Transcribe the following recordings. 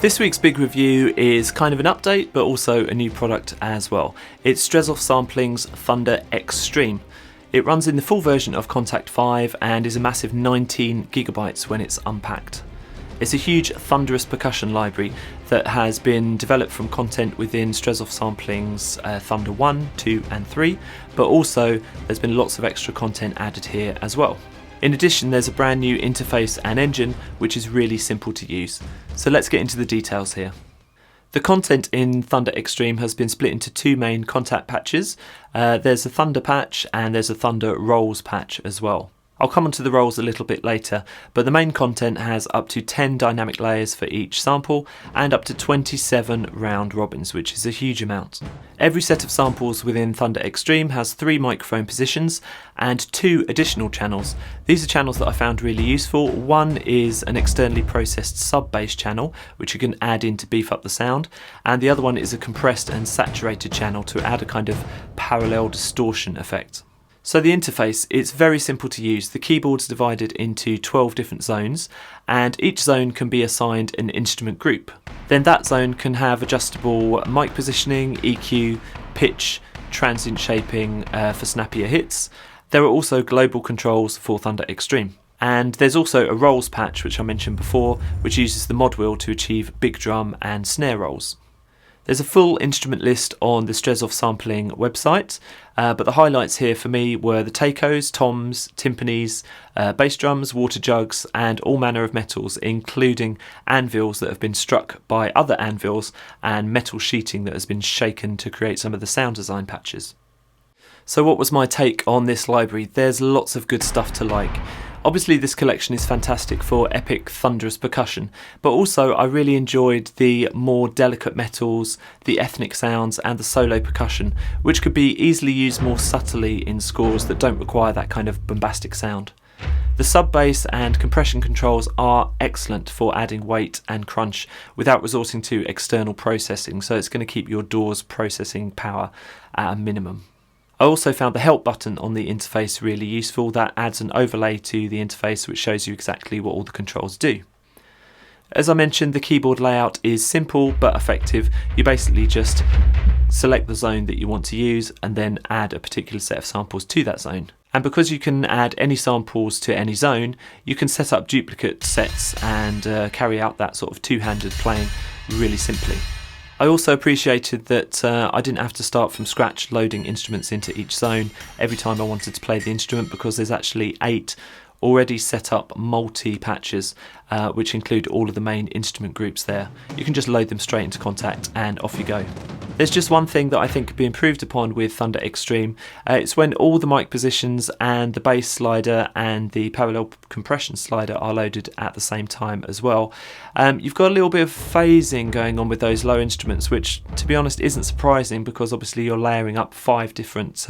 This week's big review is kind of an update, but also a new product as well. It's Strezov Sampling's Thunder X3M. It runs in the full version of Kontakt 5 and is a massive 19 gigabytes when it's unpacked. It's a huge thunderous percussion library that has been developed from content within Strezov Sampling's Thunder 1, 2 and 3, but also there's been lots of extra content added here as well. In addition, there's a brand new interface and engine which is really simple to use. So let's get into the details here. The content in Thunder X3M has been split into two main Kontakt patches. There's a Thunder patch and there's a Thunder Rolls patch as well. I'll come onto the rolls a little bit later, but the main content has up to 10 dynamic layers for each sample and up to 27 round robins, which is a huge amount. Every set of samples within Thunder X3M has 3 microphone positions and 2 additional channels. These are channels that I found really useful. One is an externally processed sub-bass channel, which you can add in to beef up the sound, and the other one is a compressed and saturated channel to add a kind of parallel distortion effect. So the interface, it's very simple to use. The keyboard's divided into 12 different zones and each zone can be assigned an instrument group. Then that zone can have adjustable mic positioning, EQ, pitch, transient shaping for snappier hits. There are also global controls for Thunder X3M. And there's also a rolls patch, which I mentioned before, which uses the mod wheel to achieve big drum and snare rolls. There's a full instrument list on the Strezov Sampling website, but the highlights here for me were the taikos, toms, timpanis, bass drums, water jugs and all manner of metals, including anvils that have been struck by other anvils and metal sheeting that has been shaken to create some of the sound design patches. So what was my take on this library? There's lots of good stuff to like. Obviously this collection is fantastic for epic thunderous percussion, but also I really enjoyed the more delicate metals, the ethnic sounds and the solo percussion, which could be easily used more subtly in scores that don't require that kind of bombastic sound. The sub-bass and compression controls are excellent for adding weight and crunch without resorting to external processing, so it's going to keep your DAW's processing power at a minimum. I also found the help button on the interface really useful. That adds an overlay to the interface which shows you exactly what all the controls do. As I mentioned, the keyboard layout is simple but effective. You basically just select the zone that you want to use and then add a particular set of samples to that zone. And because you can add any samples to any zone, you can set up duplicate sets and carry out that sort of two-handed playing really simply. I also appreciated that I didn't have to start from scratch loading instruments into each zone every time I wanted to play the instrument, because there's actually 8 already set up multi-patches which include all of the main instrument groups there. You can just load them straight into Kontakt and off you go. There's just one thing that I think could be improved upon with Thunder X3M. It's when all the mic positions and the bass slider and the parallel compression slider are loaded at the same time as well. You've got a little bit of phasing going on with those low instruments, which to be honest isn't surprising because obviously you're layering up 5 different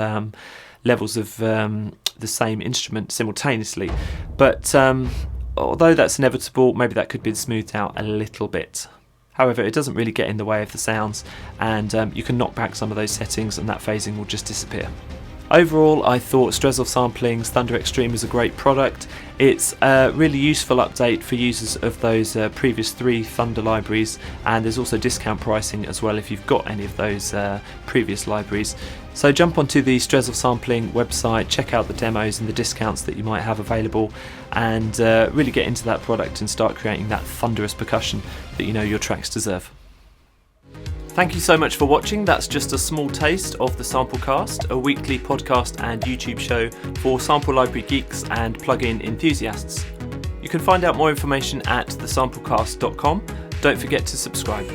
levels of the same instrument simultaneously. But although that's inevitable, maybe that could be smoothed out a little bit. However, it doesn't really get in the way of the sounds, and you can knock back some of those settings and that phasing will just disappear. Overall, I thought Strezov Sampling's Thunder X3M is a great product. It's a really useful update for users of those previous 3 Thunder libraries, and there's also discount pricing as well if you've got any of those previous libraries. So jump onto the Strezov Sampling website, check out the demos and the discounts that you might have available, and really get into that product and start creating that thunderous percussion that you know your tracks deserve. Thank you so much for watching. That's just a small taste of the Samplecast, a weekly podcast and YouTube show for sample library geeks and plugin enthusiasts. You can find out more information at thesamplecast.com. Don't forget to subscribe.